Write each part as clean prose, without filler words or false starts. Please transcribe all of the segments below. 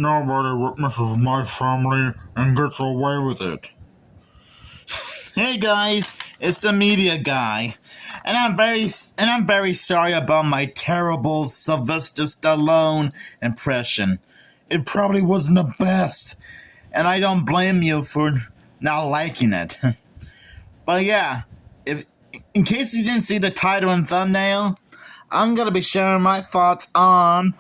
Nobody witnesses my family and gets away with it. Hey guys, it's the media guy, and I'm very sorry about my terrible Sylvester Stallone impression. It probably wasn't the best, and I don't blame you for not liking it. But yeah, if in case you didn't see the title and thumbnail, I'm gonna be sharing my thoughts on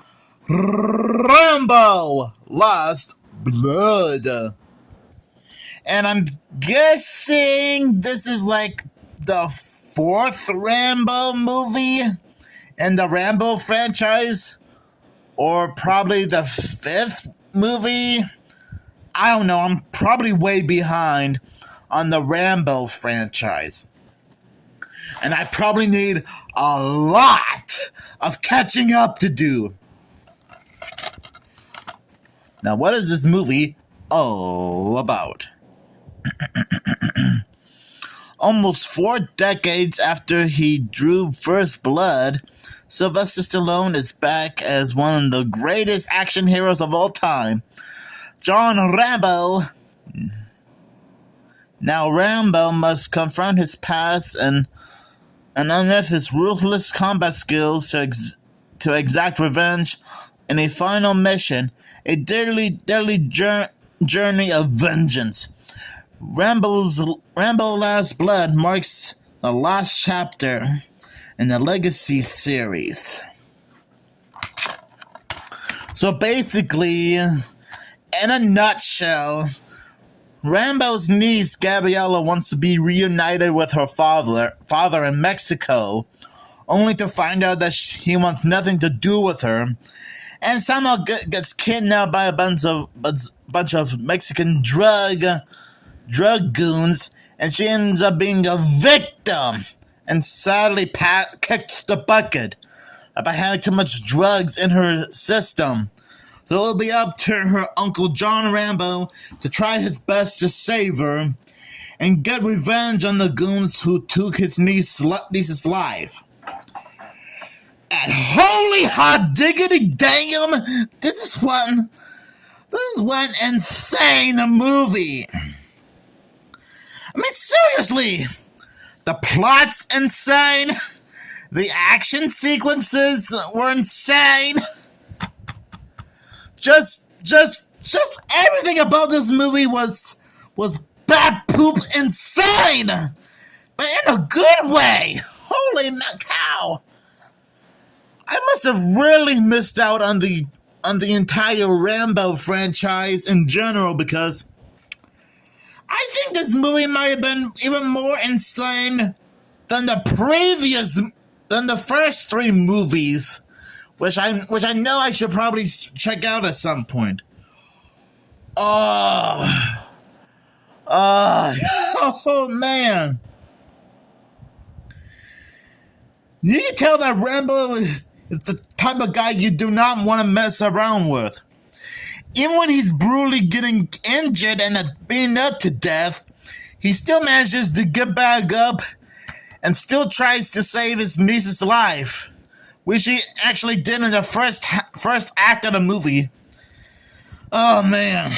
Rambo: Lost Blood. And I'm guessing this is like the fourth Rambo movie in the Rambo franchise, or probably the fifth movie. I don't know, I'm probably way behind on the Rambo franchise. And I probably need a lot of catching up to do. Now, what is this movie all about? Almost 4 decades after he drew first blood, Sylvester Stallone is back as one of the greatest action heroes of all time, John Rambo. Now Rambo must confront his past and unearth his ruthless combat skills to exact revenge in a final mission, a deadly journey of vengeance. Rambo Last Blood marks the last chapter in the Legacy series. So basically, in a nutshell, Rambo's niece Gabriella wants to be reunited with her father in Mexico, only to find out that he wants nothing to do with her, and somehow gets kidnapped by a bunch of Mexican drug goons, and she ends up being a victim and sadly kicks the bucket by having too much drugs in her system. So it'll be up to her Uncle John Rambo to try his best to save her and get revenge on the goons who took his niece's life. And holy hot diggity damn, this is one insane movie. I mean, seriously, the plot's insane, the action sequences were insane. Just everything about this movie was bad poop insane, but in a good way. Holy cow! I must have really missed out on the entire Rambo franchise in general, because I think this movie might have been even more insane than the first 3 movies, which I know I should probably check out at some point. Oh, oh man! You can tell that Rambo is the type of guy you do not want to mess around with. Even when he's brutally getting injured and beaten up to death, he still manages to get back up and still tries to save his niece's life, which he actually did in the first act of the movie. Oh man.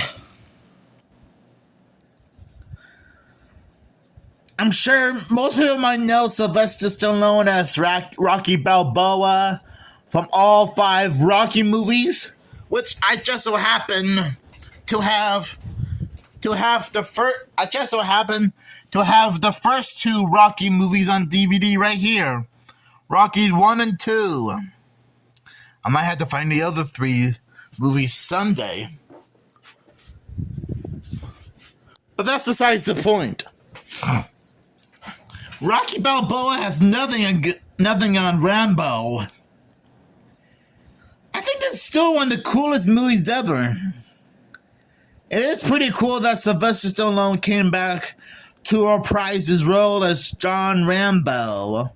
I'm sure most people might know Sylvester Stallone as Rocky Balboa from all 5 Rocky movies, which I just so happen to have the first 2 Rocky movies on DVD right here. Rocky 1 and 2. I might have to find the other 3 movies someday. But that's besides the point. Rocky Balboa has nothing on Rambo. I think that's still one of the coolest movies ever. It is pretty cool that Sylvester Stallone came back to reprise his role as John Rambo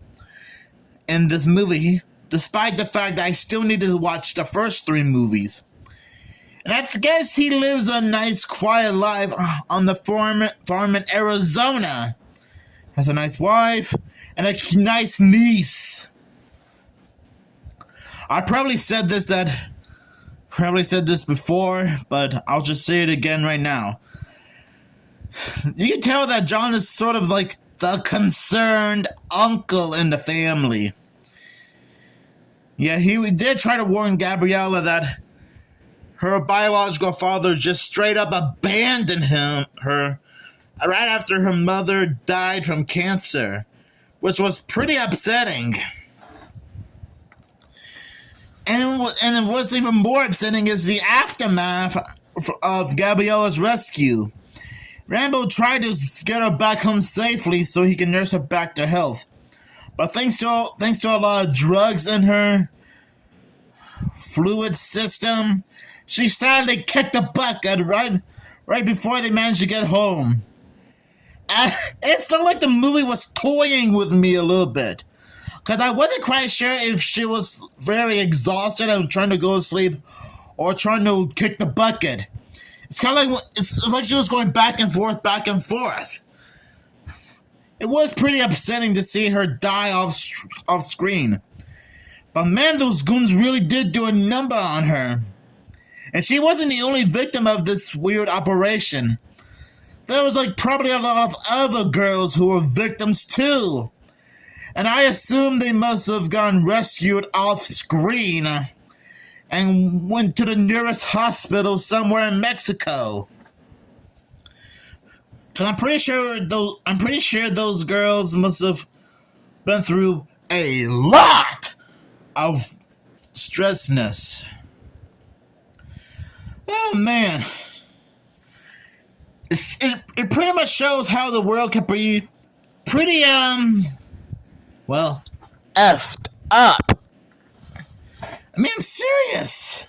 in this movie, despite the fact that I still need to watch the first 3 movies. And I guess he lives a nice, quiet life on the farm in Arizona. Has a nice wife and a nice niece. I probably said this that probably said this before, but I'll just say it again right now. You can tell that John is sort of like the concerned uncle in the family. Yeah, he did try to warn Gabriella that her biological father just straight up abandoned her right after her mother died from cancer, which was pretty upsetting. And what's even more upsetting is the aftermath of Gabriella's rescue. Rambo tried to get her back home safely so he can nurse her back to health. But thanks to a lot of drugs in her fluid system, she sadly kicked the bucket right before they managed to get home. It felt like the movie was toying with me a little bit. Because I wasn't quite sure if she was very exhausted and trying to go to sleep or trying to kick the bucket. It's kind of like it's like she was going back and forth, back and forth. It was pretty upsetting to see her die off screen. But man, those goons really did do a number on her. And she wasn't the only victim of this weird operation. There was like probably a lot of other girls who were victims too. And I assume they must have gotten rescued off screen and went to the nearest hospital somewhere in Mexico. Cause I'm pretty sure those girls must have been through a lot of stressness. Oh man. It pretty much shows how the world can be pretty well, effed up. I mean, I'm serious.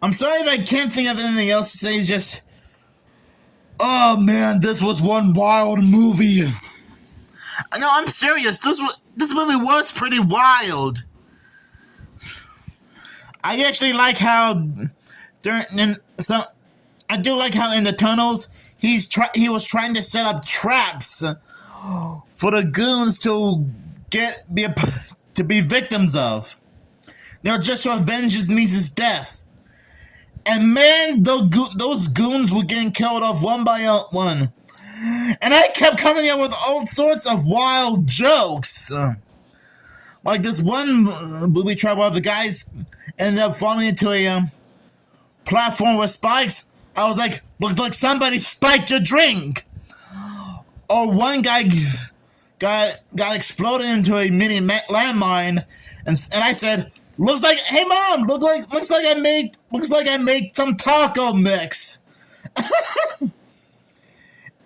I'm sorry if I can't think of anything else to say. It's just, oh man, this was one wild movie. No, I'm serious. This movie was pretty wild. I actually like how I do like how in the tunnels he was trying to set up traps for the goons to be victims of. They're just to avenge his niece's death. And man, those goons were getting killed off one by one. And I kept coming up with all sorts of wild jokes. Like this one booby trap where the guys ended up falling into a platform with spikes. I was like, looks like somebody spiked your drink. Or one guy got exploded into a mini landmine, and I said, looks like, hey mom, looks like I made some taco mix.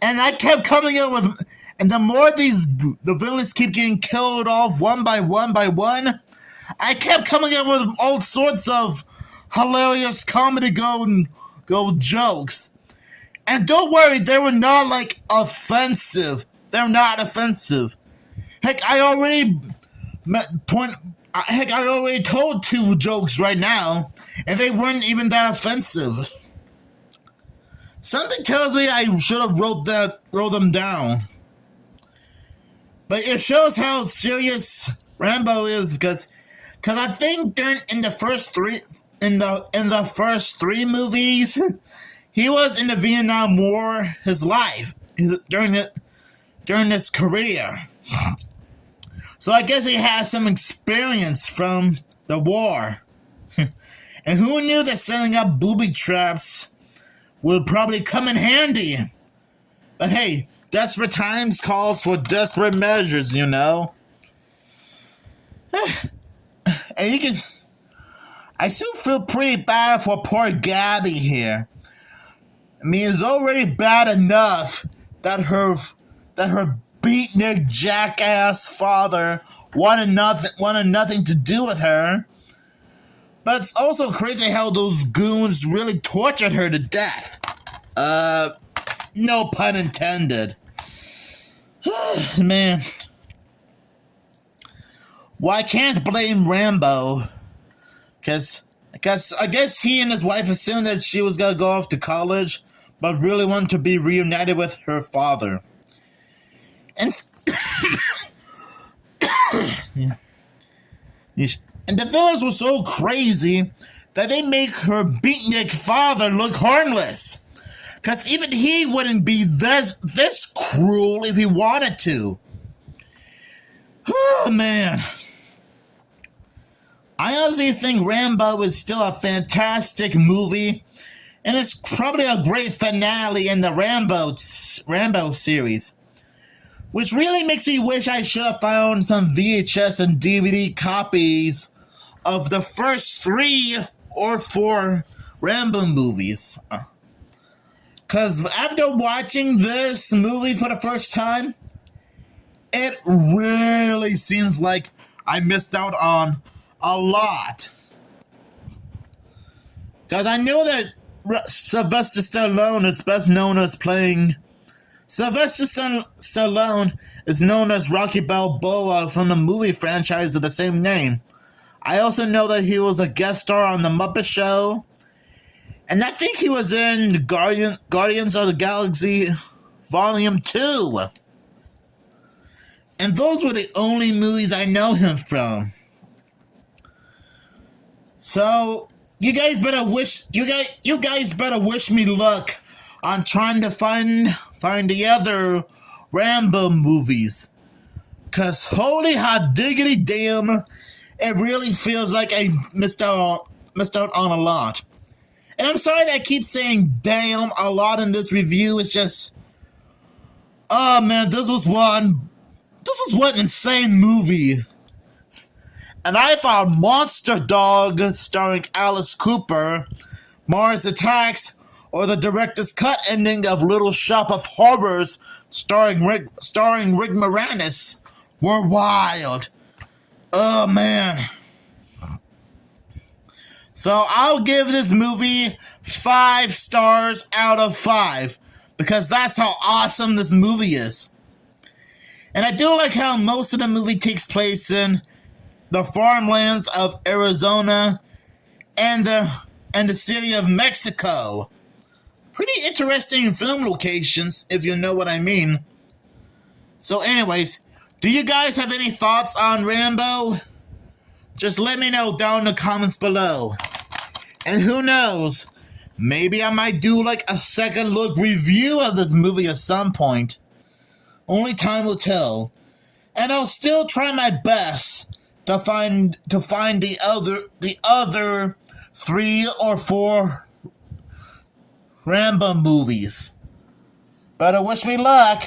And I kept coming up with, and the more the villains keep getting killed off one by one, I kept coming up with all sorts of hilarious comedy gold jokes. And don't worry, they were not like offensive. They're not offensive. Heck, I already told 2 jokes right now, and they weren't even that offensive. Something tells me I should have wrote them down. But it shows how serious Rambo is because I think in the first 3 movies, he was in the Vietnam War his life during his career. So I guess he has some experience from the war. And who knew that setting up booby traps would probably come in handy? But hey, desperate times calls for desperate measures, you know. And I still feel pretty bad for poor Gabby here. I mean, it's already bad enough that her beatnik jackass father wanted nothing to do with her. But it's also crazy how those goons really tortured her to death. No pun intended. Man. Well, I can't blame Rambo. Because I guess he and his wife assumed that she was going to go off to college, but really wanted to be reunited with her father. And yeah. And the villains were so crazy that they make her beatnik father look harmless. Because even he wouldn't be this cruel if he wanted to. Oh, man. I honestly think Rambo is still a fantastic movie, and it's probably a great finale in the Rambo series. Which really makes me wish I should have found some VHS and DVD copies of the first 3 or 4 Rambo movies. Because after watching this movie for the first time, it really seems like I missed out on a lot. Because I know that Sylvester Stallone is best known as playing... Sylvester Stallone is known as Rocky Balboa from the movie franchise of the same name. I also know that he was a guest star on The Muppet Show. And I think he was in Guardians of the Galaxy Volume 2. And those were the only movies I know him from. So you guys better wish me luck on trying to find the other Rambo movies. Cause holy hot diggity damn, it really feels like I missed out on a lot. And I'm sorry that I keep saying damn a lot in this review. It's just, oh man, this was one insane movie. And I thought Monster Dog, starring Alice Cooper, Mars Attacks, or the director's cut ending of Little Shop of Horrors, starring Rick Moranis, were wild. Oh man. So I'll give this movie 5 stars out of 5, because that's how awesome this movie is. And I do like how most of the movie takes place in the farmlands of Arizona and the city of Mexico. Pretty interesting film locations, if you know what I mean. So anyways, do you guys have any thoughts on Rambo? Just let me know down in the comments below. And who knows, maybe I might do like a second look review of this movie at some point. Only time will tell. And I'll still try my best to find the other 3 or 4 Rambo movies. Better wish me luck.